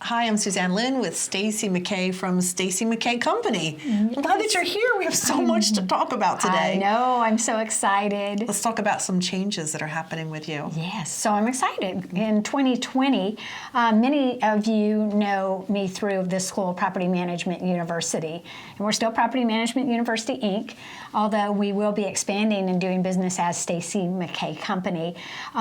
Hi, I'm Suzanne Lynn with Stacey McKay from Stacey McKay Company. I'm glad that you're here. We have so much to talk about today. I know. I'm so excited. Let's talk about some changes that are happening with you. Yes, so I'm excited. In 2020, many of you know me through the School of Property Management University. And we're still Property Management University, Inc., although we will be expanding and doing business as Stacey McKay Company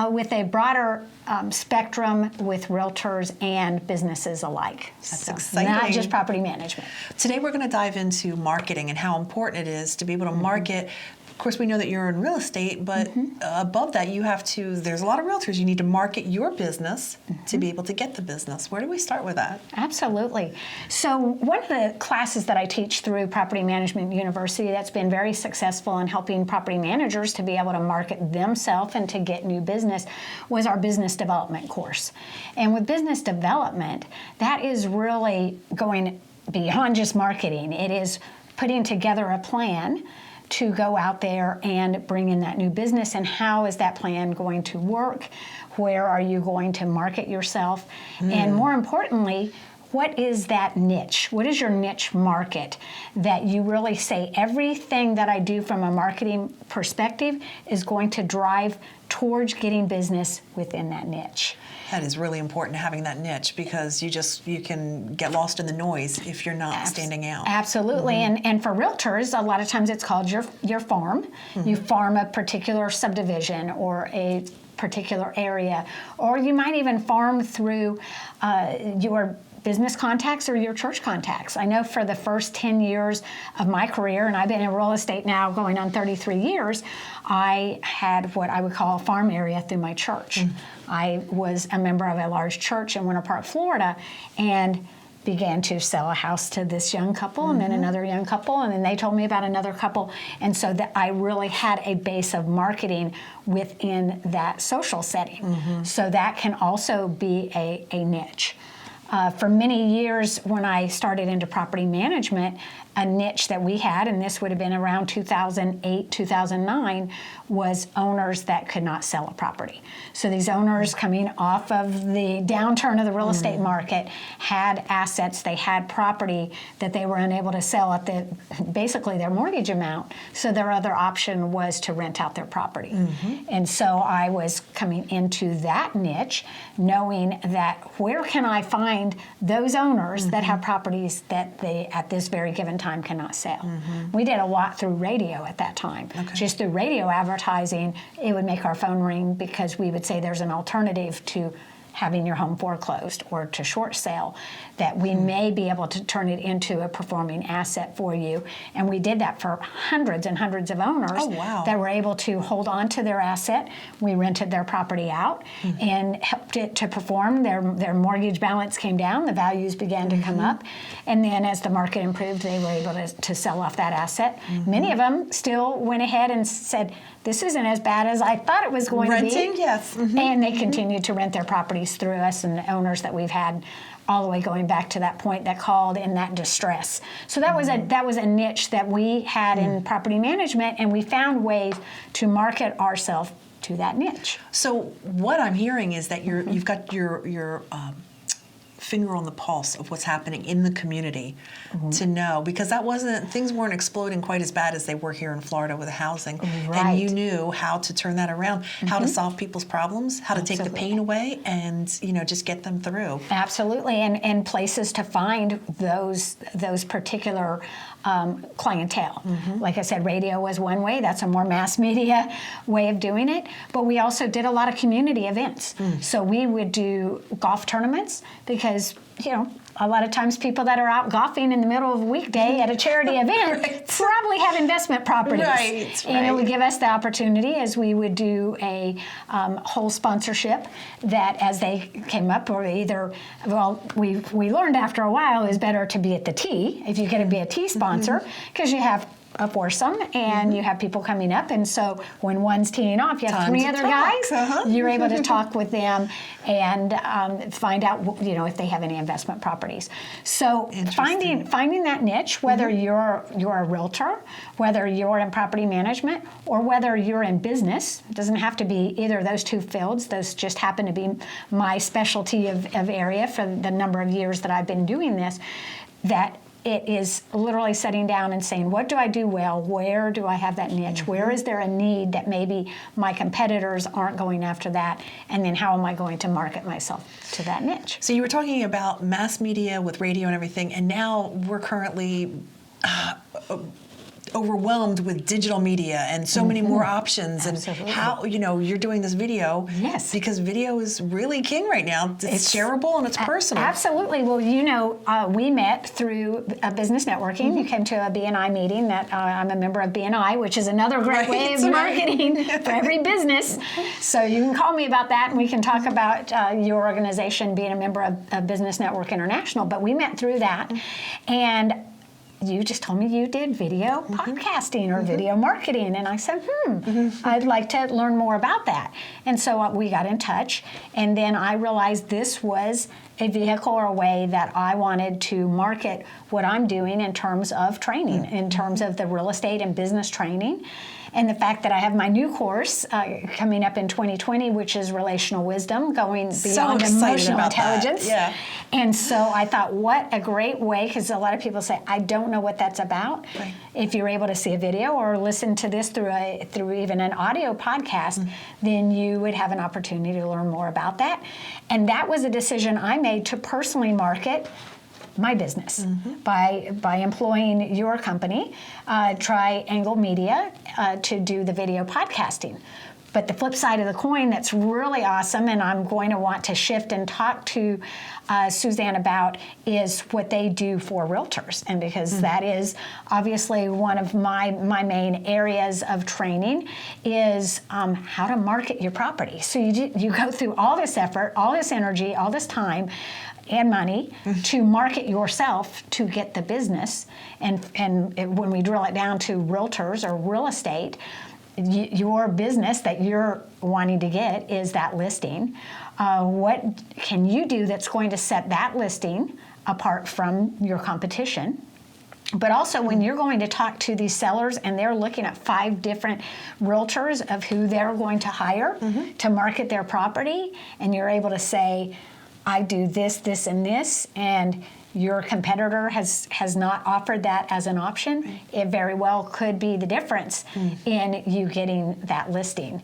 with a broader spectrum with realtors and businesses alike. That's exciting. Not just property management. Today we're going to dive into marketing and how important it is to be able to market. Of course, we know that you're in real estate, but above that, there's a lot of realtors. You need to market your business to be able to get the business. Where do we start with that? Absolutely. So one of the classes that I teach through Property Management University that's been very successful in helping property managers to be able to market themselves and to get new business was our business development course. And with business development, that is really going beyond just marketing. It is putting together a plan to go out there and bring in that new business, and how is that plan going to work? Where are you going to market yourself? And more importantly, what is that niche? What is your niche market that you really say everything that I do from a marketing perspective is going to drive towards getting business within that niche? That is really important, having that niche, because you can get lost in the noise if you're not standing out. Absolutely, and for realtors, a lot of times it's called your farm. You farm a particular subdivision or a particular area, or you might even farm through your business contacts or your church contacts. I know for the first 10 years of my career, and I've been in real estate now going on 33 years, I had what I would call a farm area through my church. I was a member of a large church in Winter Park, Florida, and began to sell a house to this young couple and then another young couple, and then they told me about another couple. And so that I really had a base of marketing within that social setting. So that can also be a niche. For many years, when I started into property management, a niche that we had, and this would have been around 2008, 2009, was owners that could not sell a property. So these owners coming off of the downturn of the real estate market had assets, they had property that they were unable to sell at basically their mortgage amount, so their other option was to rent out their property. And so I was coming into that niche, knowing that where can I find those owners that have properties that they, at this very given time, cannot sell. We did a lot through radio at that time. Just through radio advertising, it would make our phone ring because we would say there's an alternative to having your home foreclosed or to short sale, that we may be able to turn it into a performing asset for you. And we did that for hundreds and hundreds of owners that were able to hold on to their asset. We rented their property out and helped it to perform. Their mortgage balance came down, the values began to come up, and then as the market improved, they were able to sell off that asset. Many of them still went ahead and said, this isn't as bad as I thought it was going to be. Renting, yes. And they continued to rent their properties through us, and the owners that we've had all the way going back to that point that called in that distress. So that was a niche that we had in property management, and we found ways to market ourselves to that niche. So what I'm hearing is that you've got your finger on the pulse of what's happening in the community to know, because things weren't exploding quite as bad as they were here in Florida with the housing. And you knew how to turn that around, how to solve people's problems, how to take the pain away, and just get them through. Absolutely, and places to find those particular clientele. Like I said, radio was one way. That's a more mass media way of doing it. But we also did a lot of community events. So we would do golf tournaments because, a lot of times people that are out golfing in the middle of a weekday at a charity event probably have investment properties. And it would give us the opportunity, as we would do a whole sponsorship, that as they came up, or we learned after a while it's better to be at the tee if you're going to be a tee sponsor, because you have a foursome, and you have people coming up, and so when one's teeing off, you have Time three to other talk. guys. You're able to talk with them and find out, if they have any investment properties. So finding that niche, whether you're a realtor, whether you're in property management, or whether you're in business, it doesn't have to be either of those two fields. Those just happen to be my specialty of area for the number of years that I've been doing this. That it is literally sitting down and saying, what do I do well? Where do I have that niche? Where is there a need that maybe my competitors aren't going after that? And then how am I going to market myself to that niche? So you were talking about mass media with radio and everything, and now we're currently overwhelmed with digital media and so many more options. Absolutely. And how, you're doing this video. Yes. Because video is really king right now. It's shareable and it's personal. Absolutely. Well, we met through business networking. You came to a BNI meeting that I'm a member of BNI, which is another great way of marketing for every business. So you can call me about that, and we can talk about your organization being a member of Business Network International. But we met through that, and you just told me you did video podcasting or video marketing. And I said, I'd like to learn more about that. And so we got in touch. And then I realized this was a vehicle or a way that I wanted to market what I'm doing in terms of training, in terms of the real estate and business training. And the fact that I have my new course coming up in 2020, which is Relational Wisdom, going beyond emotional intelligence. Yeah. And so I thought, what a great way, because a lot of people say, I don't know what that's about. Right. If you're able to see a video or listen to this through even an audio podcast, then you would have an opportunity to learn more about that. And that was a decision I made to personally market my business by employing your company, Triangle Media, to do the video podcasting. But the flip side of the coin that's really awesome, and I'm going to want to shift and talk to Suzanne about, is what they do for realtors. And because that is obviously one of my main areas of training is how to market your property. So you go through all this effort, all this energy, all this time, and money to market yourself to get the business. And when we drill it down to realtors or real estate, your business that you're wanting to get is that listing. What can you do that's going to set that listing apart from your competition? But also when you're going to talk to these sellers and they're looking at 5 different realtors of who they're going to hire to market their property, and you're able to say, I do this, this, and this, and your competitor has not offered that as an option, it very well could be the difference in you getting that listing.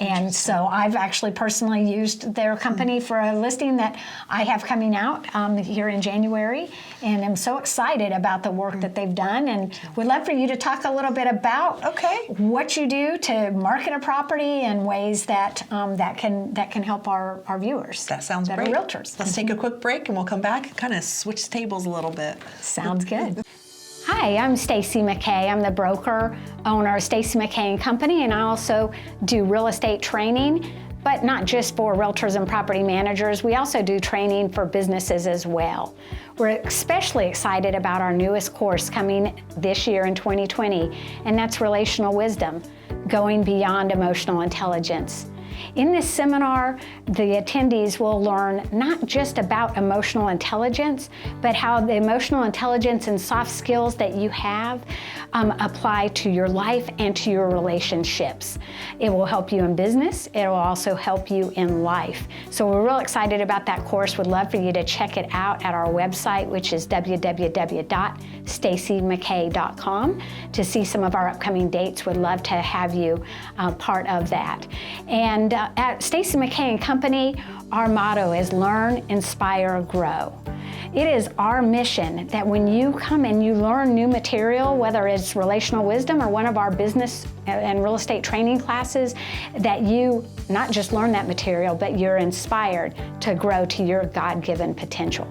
And so I've actually personally used their company for a listing that I have coming out here in January, and I'm so excited about the work that they've done, and would love for you to talk a little bit about what you do to market a property and ways that that can help our viewers. That sounds that great. Are realtors. Let's take a quick break, and we'll come back and kind of switch tables a little bit. Sounds good. Hi, I'm Stacey McKay. I'm the broker owner of Stacey McKay & Company, and I also do real estate training, but not just for realtors and property managers. We also do training for businesses as well. We're especially excited about our newest course coming this year in 2020, and that's Relational Wisdom, going beyond emotional intelligence. In this seminar, the attendees will learn not just about emotional intelligence, but how the emotional intelligence and soft skills that you have apply to your life and to your relationships. It will help you in business. It will also help you in life. So we're real excited about that course. Would love for you to check it out at our website, which is www.staceymckay.com, to see some of our upcoming dates. Would love to have you part of that. And at Stacey McKay & Company, our motto is learn, inspire, grow. It is our mission that when you come and you learn new material, whether it's Relational Wisdom or one of our business and real estate training classes, that you not just learn that material, but you're inspired to grow to your God-given potential.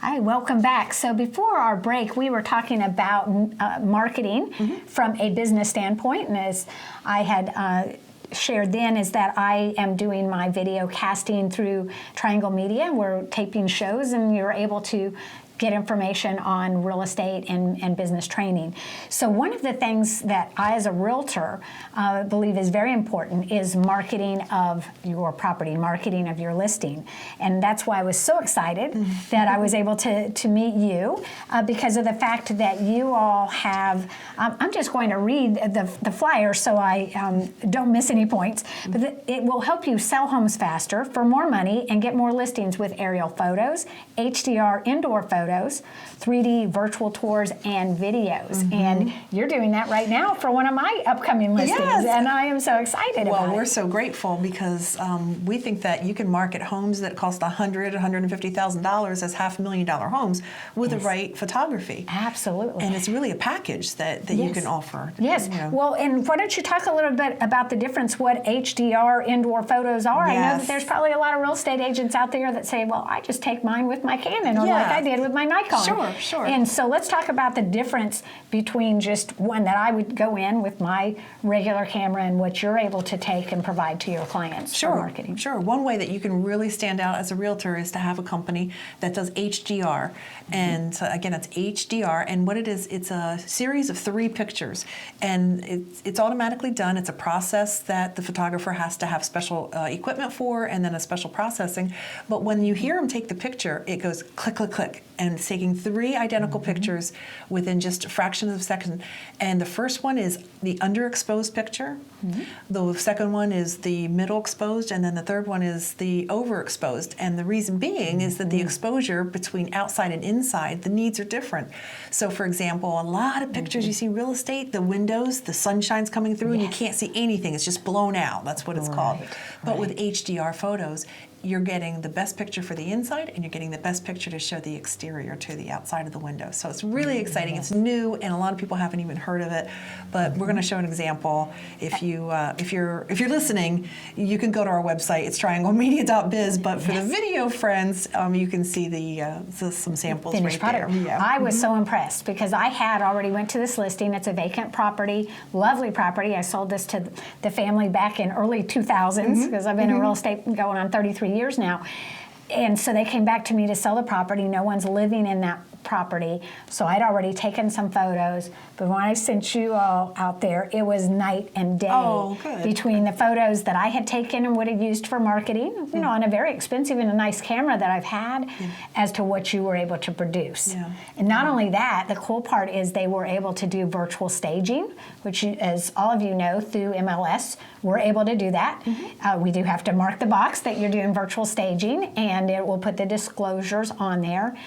Hi, welcome back. So before our break, we were talking about marketing from a business standpoint, and as I had shared then is that I am doing my video casting through Triangle Media. We're taping shows, and you're able to get information on real estate and business training. So one of the things that I, as a realtor, believe is very important is marketing of your property, marketing of your listing. And that's why I was so excited that I was able to meet you because of the fact that you all have, I'm just going to read the flyer so I don't miss any points, but it will help you sell homes faster for more money and get more listings with aerial photos, HDR indoor photos, 3D virtual tours, and videos. And you're doing that right now for one of my upcoming listings, and I am so excited about it. Well, we're so grateful because we think that you can market homes that cost $100,000, $150,000 as $500,000 homes with the right photography. Absolutely. And it's really a package that you can offer. Yes. Well, and why don't you talk a little bit about the difference, what HDR indoor photos are? I know that there's probably a lot of real estate agents out there that say, well, I just take mine with my Canon, or like I did with my Nikon. Sure. And so let's talk about the difference between just one that I would go in with my regular camera and what you're able to take and provide to your clients for marketing. Sure. One way that you can really stand out as a realtor is to have a company that does HDR. And again, it's HDR. And what it is, it's a series of 3 pictures. And it's automatically done. It's a process that the photographer has to have special equipment for, and then a special processing. But when you hear him take the picture, it goes click, click, click. And it's taking 3 identical pictures within just a fraction of a second. And the first one is the underexposed picture. The second one is the middle exposed, and then the third one is the overexposed. And the reason being is that the exposure between outside and inside, the needs are different. So for example, a lot of pictures you see real estate, the windows, the sunshine's coming through and you can't see anything. It's just blown out. That's what it's called. But with HDR photos, you're getting the best picture for the inside, and you're getting the best picture to show the exterior to the outside of the window. So it's really exciting. It's new, and a lot of people haven't even heard of it. But we're going to show an example. If you're listening, you can go to our website. It's trianglemedia.biz. But for the video friends, you can see some samples finished right product. there. Yeah. I was so impressed because I had already went to this listing. It's a vacant property, lovely property. I sold this to the family back in early 2000s because I've been in real estate going on 33 years now. And so they came back to me to sell the property. No one's living in that property. So I'd already taken some photos. But when I sent you all out there, it was night and day between the photos that I had taken and would have used for marketing, you know, on a very expensive and a nice camera that I've had, as to what you were able to produce. And not only that, the cool part is they were able to do virtual staging, which, as all of you know, through MLS, we're able to do that. We do have to mark the box that you're doing virtual staging, and it will put the disclosures on there.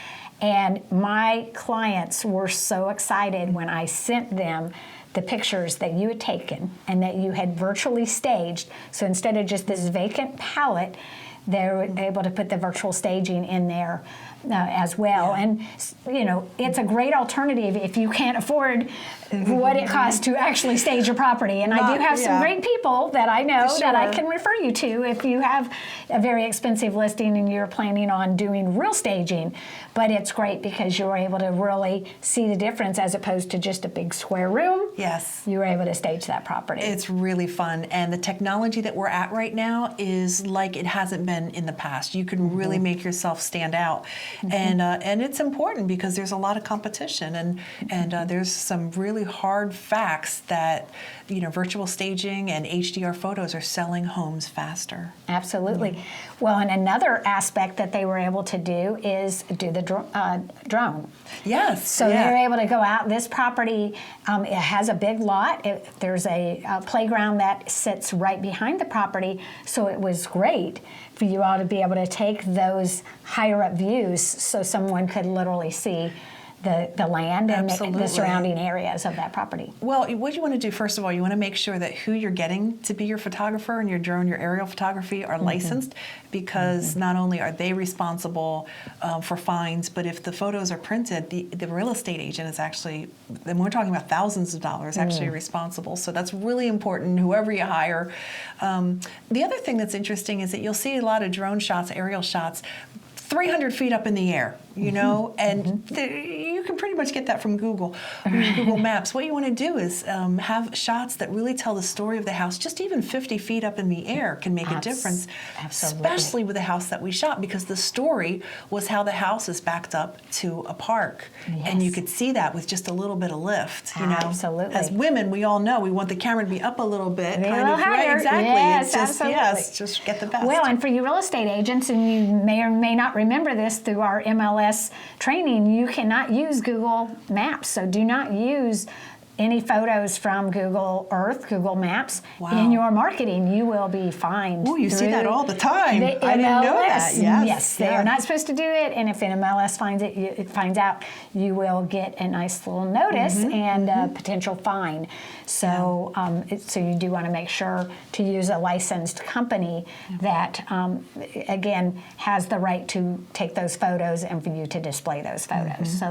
And my clients were so excited when I sent them the pictures that you had taken and that you had virtually staged. So instead of just this vacant palette, they were able to put the virtual staging in there as well. And, you know, it's a great alternative if you can't afford what it costs to actually stage a property. And I do have some great people that I know that I can refer you to if you have a very expensive listing and you're planning on doing real staging. But it's great because you're able to really see the difference as opposed to just a big square room. Yes. You were able to stage that property. It's really fun. And the technology that we're at right now is like it hasn't been in the past. You can really make yourself stand out. And it's important because there's a lot of competition, and there's some really hard facts that, you know, virtual staging and HDR photos are selling homes faster. Absolutely. Well, and another aspect that they were able to do is do the drone. Yes. So they're able to go out. This property, it has a big lot. There's a playground that sits right behind the property, so it was great for you all to be able to take those higher up views so someone could literally see the land and the surrounding areas of that property. Well, what you want to do, first of all, you want to make sure that who you're getting to be your photographer and your drone, your aerial photography are licensed, because not only are they responsible for fines, but if the photos are printed, the real estate agent is actually, and we're talking about thousands of dollars, actually responsible. So that's really important, whoever you hire. The other thing that's interesting is that you'll see a lot of drone shots, aerial shots, 300 feet up in the air. you know, and you can pretty much get that from Google Maps. What you want to do is have shots that really tell the story of the house. Just even 50 feet up in the air can make a difference, especially with the house that we shot, because the story was how the house is backed up to a park. And you could see that with just a little bit of lift, you know. Absolutely. As women, we all know we want the camera to be up a little bit. A little higher. Exactly. Yes, it's just, absolutely. just get the best. Well, and for you real estate agents, and you may or may not remember this through our MLS training, you cannot use Google Maps. So do not use any photos from Google Earth, Google Maps in your marketing. You will be fined. Oh, you see that all the time. The I didn't know that. Yes, they are not supposed to do it. And if an MLS finds out, you will get a nice little notice and a potential fine. So, so you do want to make sure to use a licensed company that, again, has the right to take those photos and for you to display those photos. So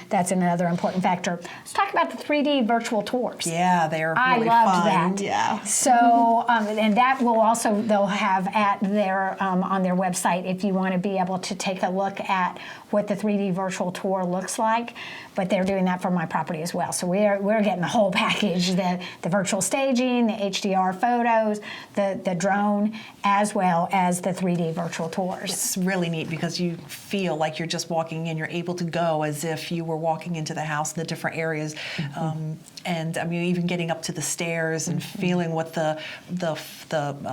that's another important factor. Let's talk about the 3D virtual tours. Yeah, they are I really loved fun. that. Yeah. So, and that will also, they'll have at their, on their website if you want to be able to take a look at what the 3D virtual tour looks like. But they're doing that for my property as well. So we're getting the whole package, the virtual staging, the HDR photos, the drone, as well as the 3D virtual tours. It's really neat because you feel like you're just walking in. You're able to go as if you were walking into the house in the different areas. And I mean, even getting up to the stairs and feeling what the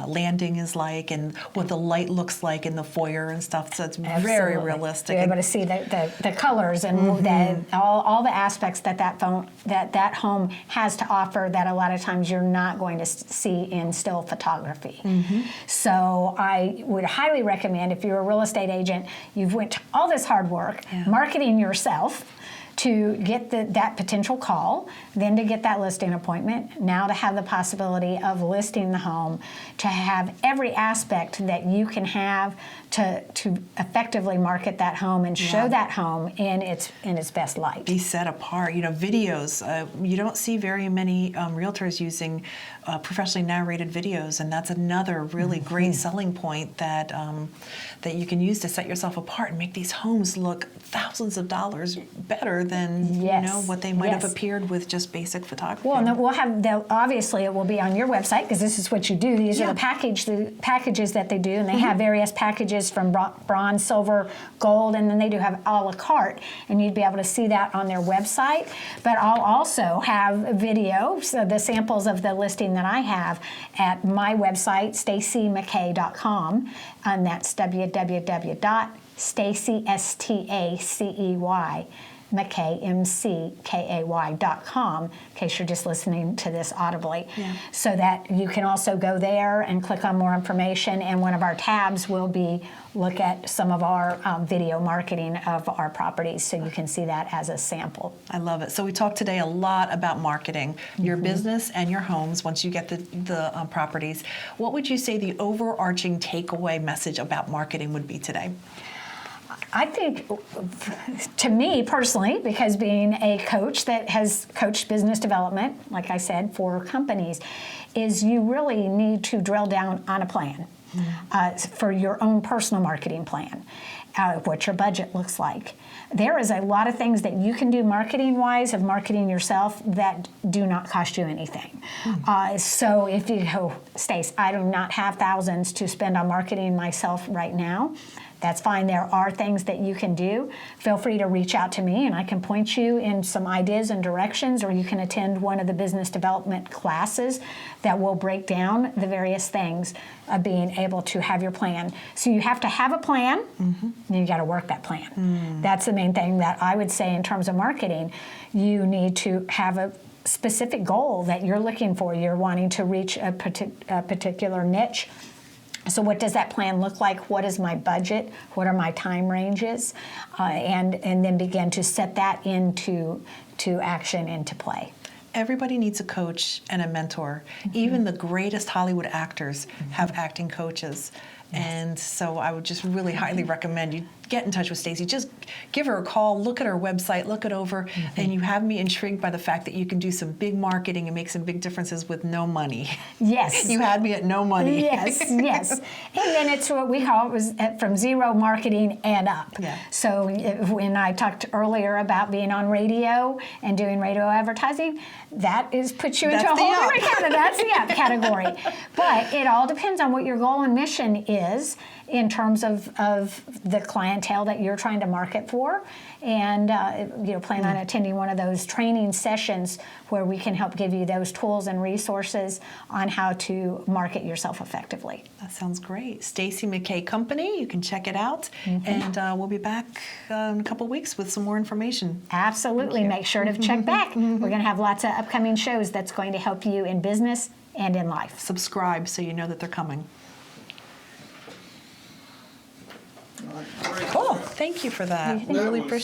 landing is like and what the light looks like in the foyer and stuff. So it's very realistic. You're able to see the colors and all the aspects that home has to offer that a lot of times you're not going to see in still photography. So I would highly recommend, if you're a real estate agent, you've went to all this hard work marketing yourself to get that potential call, then to get that listing appointment, now to have the possibility of listing the home, to have every aspect that you can have to effectively market that home and show that home in its best light. Be set apart. You know, videos. You don't see very many realtors using professionally narrated videos, and that's another really great selling point that that you can use to set yourself apart and make these homes look thousands of dollars better than you know what they might have appeared with just basic photography. Well, and we'll have obviously it will be on your website because this is what you do. These are the packages that they do, and they have various packages from bronze, silver, gold, and then they do have a la carte, and you'd be able to see that on their website. But I'll also have video, so the samples of the listing that I have at my website, StaceyMcKay.com, and that's www.Stacey, S-T-A-C-E-Y, McKay, MCKAY.com, in case you're just listening to this audibly. So that you can also go there and click on more information, and one of our tabs will be look at some of our video marketing of our properties, so you can see that as a sample. I love it. So we talked today a lot about marketing your business and your homes once you get the properties. What would you say the overarching takeaway message about marketing would be today? I think, to me personally, because being a coach that has coached business development, like I said, for companies, is you really need to drill down on a plan for your own personal marketing plan, what your budget looks like. There is a lot of things that you can do marketing-wise of marketing yourself that do not cost you anything. So if you go, Stace, I do not have thousands to spend on marketing myself right now, that's fine. There are things that you can do. Feel free to reach out to me and I can point you in some ideas and directions, or you can attend one of the business development classes that will break down the various things of being able to have your plan. So you have to have a plan, and you got to work that plan. That's the main thing that I would say in terms of marketing. You need to have a specific goal that you're looking for. You're wanting to reach a particular niche. So what does that plan look like? What is my budget? What are my time ranges? And then begin to set that into action, into play. Everybody needs a coach and a mentor. Even the greatest Hollywood actors have acting coaches. And so I would just really highly recommend you get in touch with Stacey. Just give her a call, look at her website, look it over, and you have me intrigued by the fact that you can do some big marketing and make some big differences with no money. Yes. You had me at no money. Yes, yes. And then it's what we call it was from zero marketing and up. Yeah. So when I talked earlier about being on radio and doing radio advertising, that puts you into a whole different category. That's the up category. But it all depends on what your goal and mission is in terms of the clientele that you're trying to market for, and plan on attending one of those training sessions where we can help give you those tools and resources on how to market yourself effectively. That sounds great. Stacey McKay Company, you can check it out, and we'll be back in a couple weeks with some more information. Absolutely. Make sure to check back. We're going to have lots of upcoming shows that's going to help you in business and in life. Subscribe so you know that they're coming. Cool. Thank you for that. We really appreciate it.